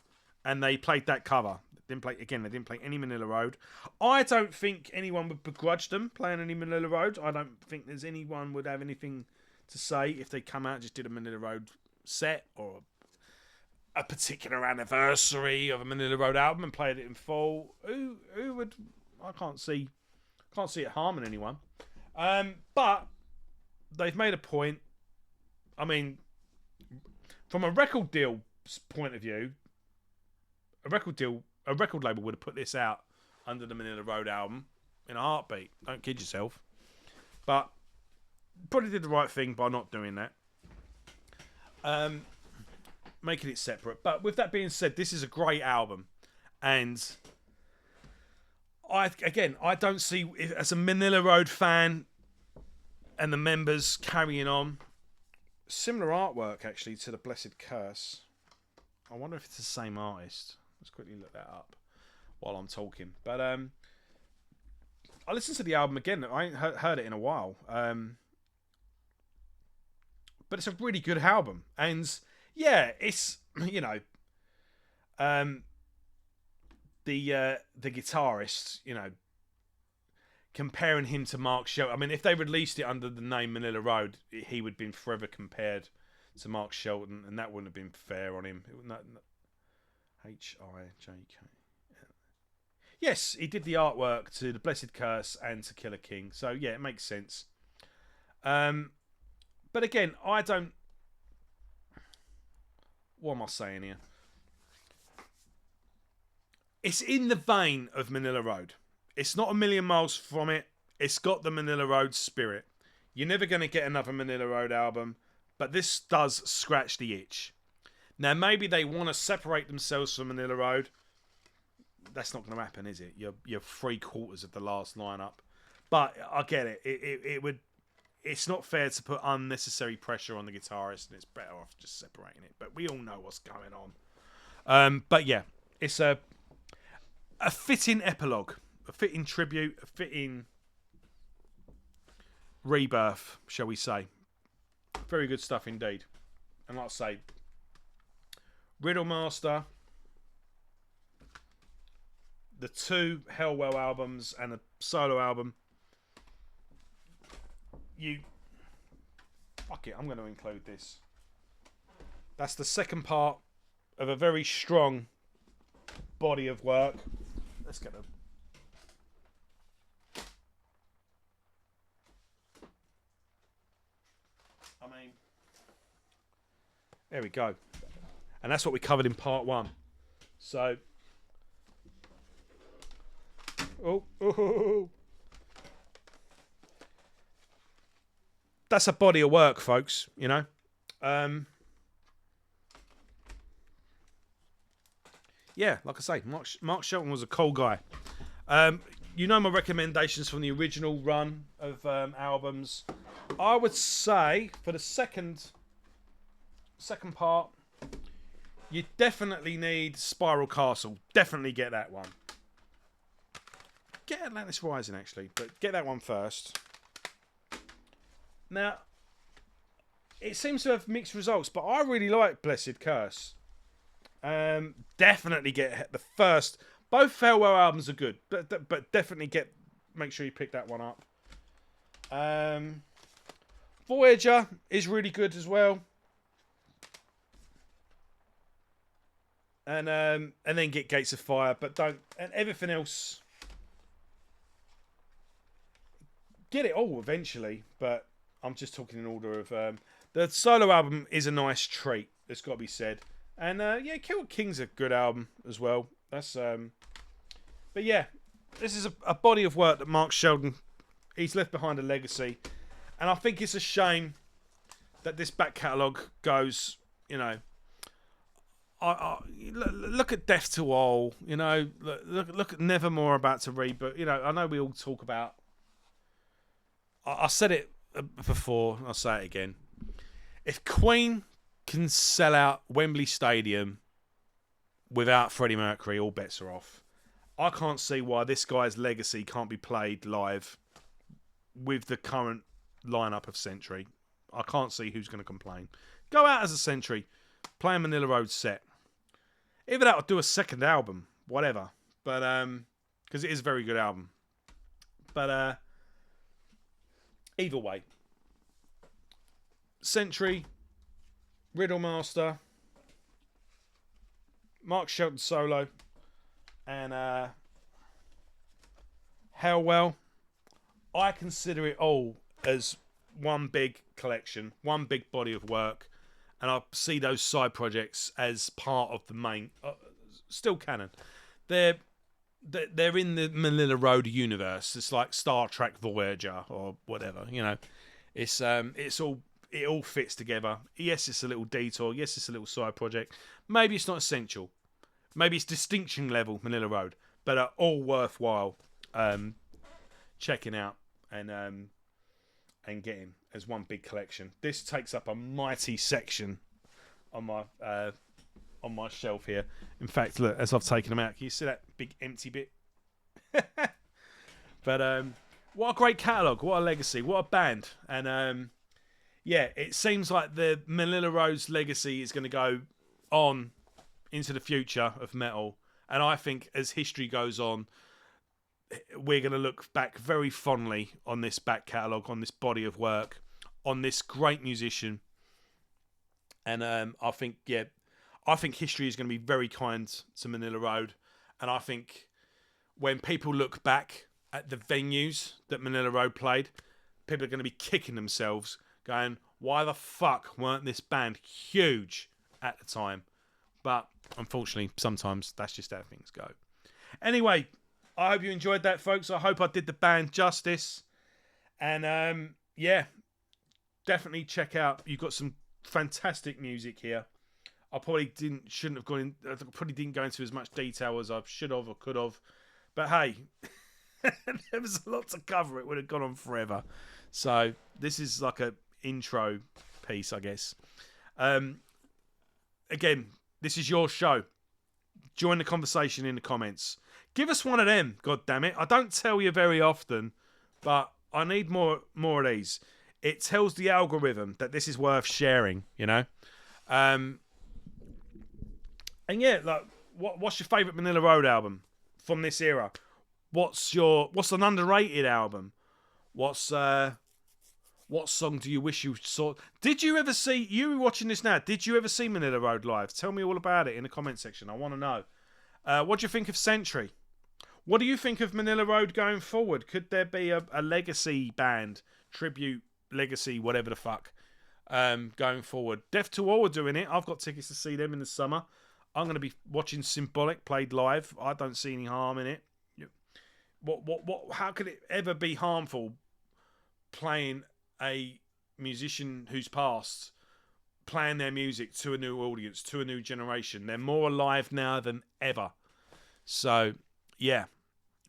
Speaker 1: and they played that cover. They didn't play any Manilla Road. I don't think anyone would begrudge them playing any Manilla Road. I don't think there's anyone would have anything to say if they come out and just did a Manilla Road set or a particular anniversary of a Manilla Road album and played it in full. Who would? I can't see it harming anyone. But they've made a point. I mean, from a record deal point of view, a record label would have put this out under the Manilla Road album in a heartbeat. Don't kid yourself. But probably did the right thing by not doing that. Making it separate. But with that being said, this is a great album. And I don't see, as a Manilla Road fan and the members carrying on, similar artwork actually to the Blessed Curse. I wonder if it's the same artist. Let's quickly look that up while I'm talking. But I listened to the album again. I ain't heard it in a while. But it's a really good album. And yeah, it's, the guitarist, comparing him to Mark Shelton. I mean, if they released it under the name Manilla Road, he would have been forever compared to Mark Shelton, and that wouldn't have been fair on him. H-I-J-K. Yes, he did the artwork to The Blessed Curse and to Killer King. So, yeah, it makes sense. But again, I don't... What am I saying here? It's in the vein of Manilla Road. It's not a million miles from it. It's got the Manilla Road spirit. You're never going to get another Manilla Road album, but this does scratch the itch. Now, maybe they want to separate themselves from Manilla Road. That's not going to happen, is it? You're 3/4 of the last lineup. But I get it. It would. It's not fair to put unnecessary pressure on the guitarist, and it's better off just separating it. But we all know what's going on. But yeah, it's a fitting epilogue, a fitting tribute, a fitting rebirth, shall we say. Very good stuff indeed. And like I say, Riddlemaster, the 2 Hellwell albums and a solo album. Fuck it, I'm going to include this. That's the second part of a very strong body of work. Let's get them. I mean, there we go. And that's what we covered in part 1. So, that's a body of work, folks, Yeah, like I say, Mark Shelton was a cool guy. My recommendations from the original run of albums. I would say for the second part, you definitely need Spiral Castle. Definitely get that one. get Atlantis Rising actually, but get that one first. Now, it seems to have mixed results, but I really like Blessed Curse. Definitely get the first. Both Farewell albums are good, but definitely make sure you pick that one up. Voyager is really good as well. And then get Gates of Fire, but don't, and everything else, get it all eventually, but I'm just talking in order of the solo album is a nice treat, it's got to be said. And yeah, Kill King's a good album as well. That's but yeah, this is a body of work that Mark Sheldon, he's left behind a legacy, and I think it's a shame that this back catalogue goes, you know, look at Death to All, you know, look at Nevermore about to reboot. You know, I know we all talk about, I said it before, I'll say it again. If Queen can sell out Wembley Stadium without Freddie Mercury, all bets are off. I can't see why this guy's legacy can't be played live with the current lineup of Century. I can't see who's going to complain. Go out as a Century, play a Manilla Road set. Either that or do a second album, whatever. But because it is a very good album. But either way, Century, Riddlemaster, Mark Shelton solo, and Hellwell. I consider it all as one big collection, one big body of work, and I see those side projects as part of the main, still canon. They're in the Manilla Road universe. It's like Star Trek Voyager or whatever, you know. It's all, it all fits together. Yes, it's a little detour. Yes, it's a little side project. Maybe it's not essential. Maybe it's distinction level Manilla Road, but are all worthwhile checking out and getting as one big collection. This takes up a mighty section on my shelf here. In fact, look, as I've taken them out, can you see that big empty bit? But what a great catalogue, what a legacy, what a band. And yeah, it seems like the Manilla Road's legacy is going to go on into the future of metal. And I think as history goes on, we're going to look back very fondly on this back catalogue, on this body of work, on this great musician. And I think history is going to be very kind to Manilla Road. And I think when people look back at the venues that Manilla Road played, people are going to be kicking themselves, going, why the fuck weren't this band huge at the time? But unfortunately, sometimes that's just how things go. Anyway, I hope you enjoyed that, folks. I hope I did the band justice. And yeah, definitely check out. You've got some fantastic music here. I probably didn't go into as much detail as I should have or could have. But hey, there was a lot to cover. It would have gone on forever. So this is like a intro piece, I guess. Again, this is your show. Join the conversation in the comments. Give us one of them, God damn it. I don't tell you very often, but I need more of these. It tells the algorithm that this is worth sharing, you know? And yeah, like, what's your favourite Manilla Road album from this era? What's an underrated album? What song do you wish you saw? Did you ever see, you watching this now, did you ever see Manilla Road live? Tell me all about it in the comment section. I want to know. What do you think of Century? What do you think of Manilla Road going forward? Could there be a legacy band, tribute, legacy, whatever the fuck, going forward? Death to All are doing it. I've got tickets to see them in the summer. I'm going to be watching Symbolic played live. I don't see any harm in it. How could it ever be harmful playing a musician who's passed, playing their music to a new audience, to a new generation? They're more alive now than ever. So, yeah.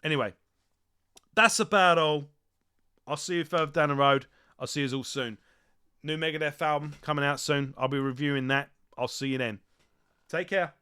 Speaker 1: Anyway, that's about all. I'll see you further down the road. I'll see you all soon. New Megadeth album coming out soon. I'll be reviewing that. I'll see you then. Take care.